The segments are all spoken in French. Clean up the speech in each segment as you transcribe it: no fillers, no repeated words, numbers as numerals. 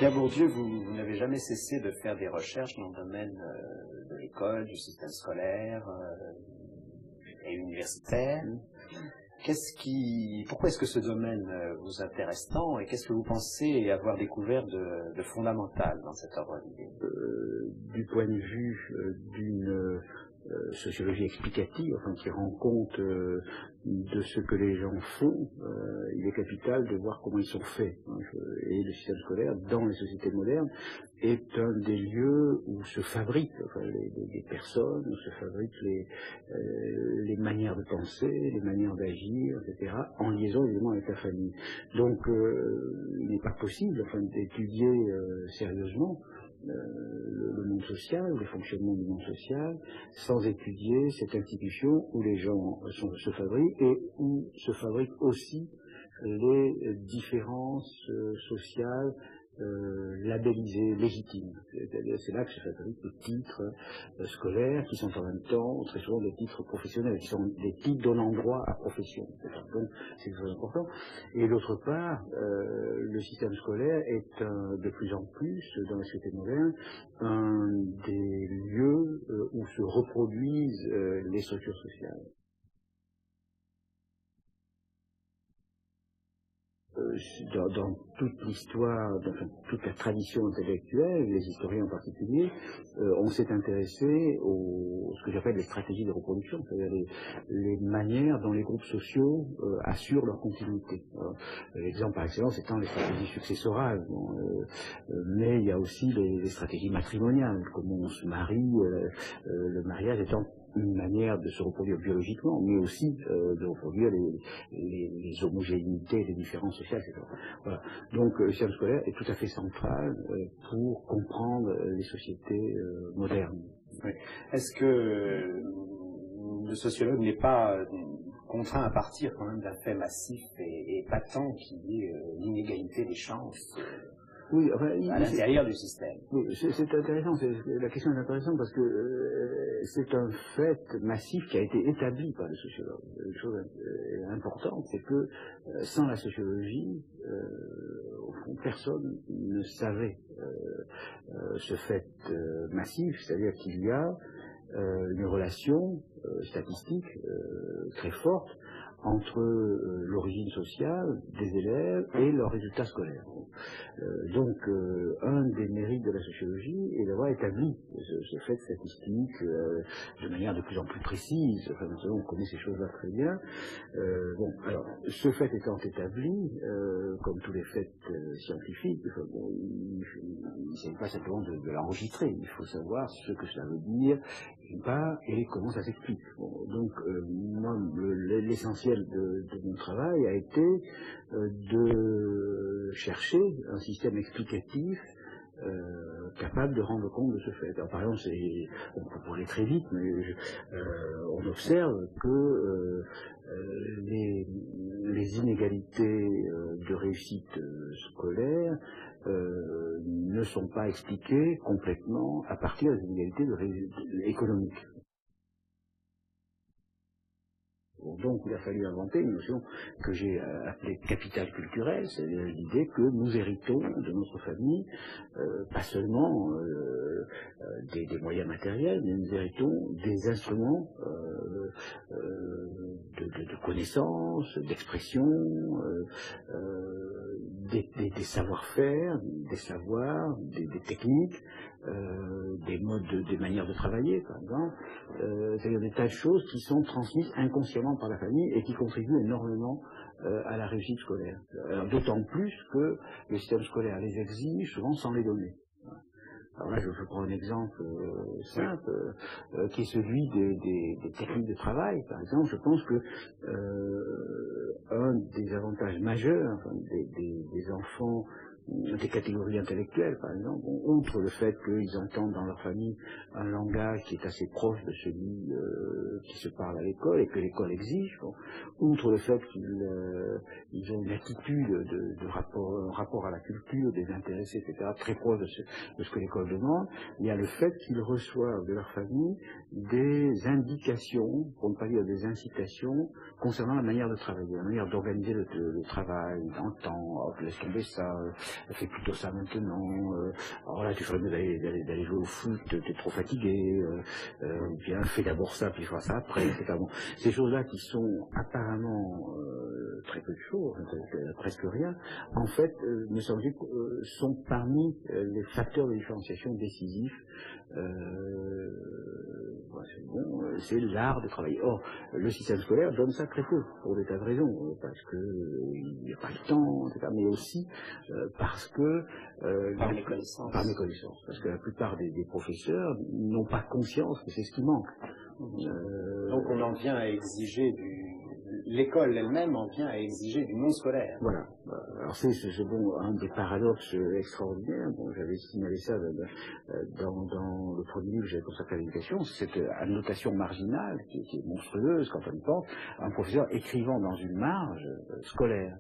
Pierre Bourdieu, vous n'avez jamais cessé de faire des recherches dans le domaine de l'école, du système scolaire et universitaire. Pourquoi est-ce que ce domaine vous intéresse tant et qu'est-ce que vous pensez avoir découvert de fondamental dans cette œuvre d'idée? Du point de vue d'une sociologie explicative, enfin, qui rend compte de ce que les gens font, il est capital de voir comment ils sont faits. Et le système scolaire, dans les sociétés modernes, est un des lieux où se fabriquent les personnes, où se fabriquent les manières de penser, les manières d'agir, etc., en liaison évidemment avec la famille. Donc il n'est pas possible d'étudier sérieusement le monde social, le fonctionnement du monde social, sans étudier cette institution où les gens se fabriquent et où se fabriquent aussi les différences sociales labellisées, légitimes. C'est là que se fabriquent les titres scolaires qui sont en même temps très souvent des titres professionnels, qui sont des titres donnant droit à profession. Donc c'est très important. Et d'autre part, le système scolaire est de plus en plus, dans la société moderne, un des lieux où se reproduisent les structures sociales. Dans toute l'histoire, dans toute la tradition intellectuelle, les historiens en particulier, on s'est intéressé ce que j'appelle les stratégies de reproduction, c'est-à-dire les manières dont les groupes sociaux assurent leur continuité. L'exemple par excellence étant les stratégies successorales, mais il y a aussi les stratégies matrimoniales, comment on se marie, le mariage étant une manière de se reproduire biologiquement, mais aussi de reproduire les homogénéités, les différences sociales, etc. Voilà. Donc le système scolaire est tout à fait central pour comprendre les sociétés modernes. Oui. Est-ce que le sociologue n'est pas contraint à partir quand même d'un fait massif et patent qui est l'inégalité des chances oui, enfin, à l'intérieur du système? Oui, c'est intéressant, la question est intéressante parce que c'est un fait massif qui a été établi par les sociologues. Une chose importante, c'est que sans la sociologie, au fond, personne ne savait ce fait massif, c'est-à-dire qu'il y a une relation statistique très forte entre l'origine sociale des élèves et leurs résultats scolaires. Donc, un des mérites de la sociologie est d'avoir établi ce fait statistique de manière de plus en plus précise. Enfin, maintenant, on connaît ces choses-là très bien. Bon, alors, ce fait étant établi, comme tous les faits scientifiques, il ne s'agit pas simplement de l'enregistrer. Il faut savoir ce que cela veut dire, d'une part, et comment ça s'explique. Bon, donc, moi, l'essentiel de mon travail a été de chercher un système explicatif capable de rendre compte de ce fait. Alors, par exemple, pour aller très vite, mais on observe que les inégalités de réussite scolaire ne sont pas expliquées complètement à partir des inégalités économiques. Donc il a fallu inventer une notion que j'ai appelée capital culturel, c'est-à-dire l'idée que nous héritons de notre famille pas seulement des moyens matériels, mais nous héritons des instruments de connaissance, d'expression, des savoir-faire, des savoirs, des techniques, des manières de travailler, par exemple, c'est-à-dire des tas de choses qui sont transmises inconsciemment par la famille et qui contribuent énormément à la réussite scolaire. D'autant plus que le système scolaire les exige souvent sans les donner. Alors là, je prends un exemple simple, qui est celui des techniques de travail. Par exemple, je pense que un des avantages majeurs des enfants des catégories intellectuelles, par exemple, outre le fait qu'ils entendent dans leur famille un langage qui est assez proche de celui qui se parle à l'école et que l'école exige, outre le fait qu'ils ont une attitude de rapport à la culture, des intéressés, etc., très proche de ce que l'école demande, il y a le fait qu'ils reçoivent de leur famille des indications, pour ne pas dire des incitations, concernant la manière de travailler, la manière d'organiser le travail, dans le temps, laisse tomber ça, fais plutôt ça maintenant, alors là tu ferais mieux d'aller jouer au foot, t'es trop fatigué, ou bien fais d'abord ça puis fais ça après, etc. Bon, ces choses-là qui sont apparemment très peu de choses, presque rien, en fait, me semble-t-il, sont parmi les facteurs de différenciation décisifs. C'est l'art de travailler. Or, le système scolaire donne ça très peu, pour des tas de raisons, parce qu'il n'y a pas le temps, etc., mais aussi parce que... par méconnaissance. Par méconnaissance, parce que la plupart des professeurs n'ont pas conscience que c'est ce qui manque. Donc on en vient à exiger l'école elle-même en vient à exiger du non scolaire. Voilà. Alors c'est bon, un des paradoxes extraordinaires. Bon, j'avais signalé ça dans le premier livre que j'avais consacré à l'éducation, cette annotation marginale qui est monstrueuse quand on y pense, un professeur écrivant dans une marge scolaire.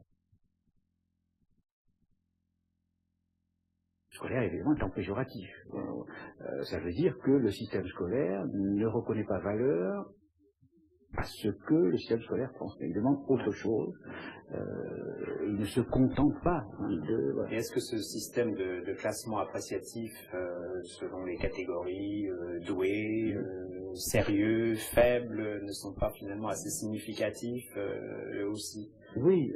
Scolaire, évidemment, étant péjoratif. Ça veut dire que le système scolaire ne reconnaît pas valeur à ce que le système scolaire pense. Il demande autre chose. Il ne se contente pas de... Voilà. Et est-ce que ce système de classement appréciatif selon les catégories doués, sérieux, faibles, ne sont pas finalement assez significatifs eux aussi? Oui.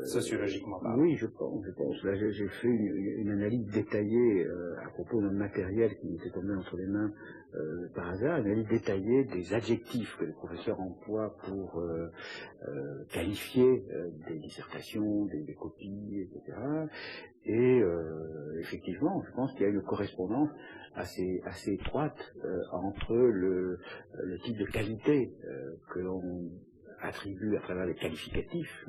Sociologiquement parlant. Oui, je pense. Là, j'ai fait une analyse détaillée à propos d'un matériel qui m'était tombé entre les mains par hasard, une analyse détaillée des adjectifs que les professeurs emploient pour qualifier des dissertations, des copies, etc. Et effectivement, je pense qu'il y a une correspondance assez étroite entre le type de qualité que l'on attribue à travers les qualificatifs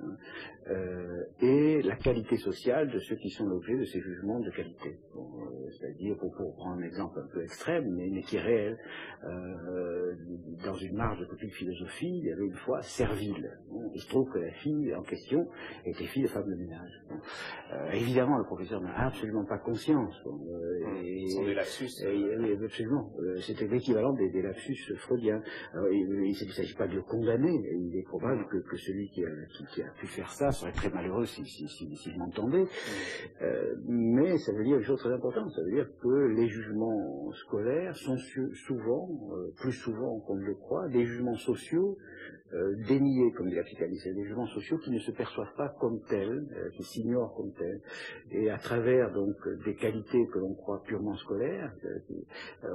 et la qualité sociale de ceux qui sont l'objet de ces jugements de qualité. Bon, c'est-à-dire, pour prendre un exemple un peu extrême, mais qui est réel, dans une marge de copie de philosophie, il y avait une fois Serville. Il se trouve que la fille en question était fille de femme de ménage. Évidemment, le professeur n'a absolument pas conscience. Ce sont des lapsus. Absolument. C'était l'équivalent des lapsus freudiens. Alors, il ne s'agit pas de le condamner. Il est probable que celui qui a pu faire ça serait très malheureux s'il m'entendait. Mais ça veut dire une chose très importante. Ça veut dire que les jugements scolaires sont souvent, plus souvent qu'on ne le croit, des jugements sociaux déniés, comme dit la psychanalyse, des jugements sociaux qui ne se perçoivent pas comme tels, qui s'ignorent comme tels, et à travers donc des qualités que l'on croit purement scolaires,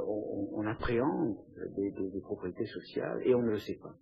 on appréhende des propriétés sociales et on ne le sait pas.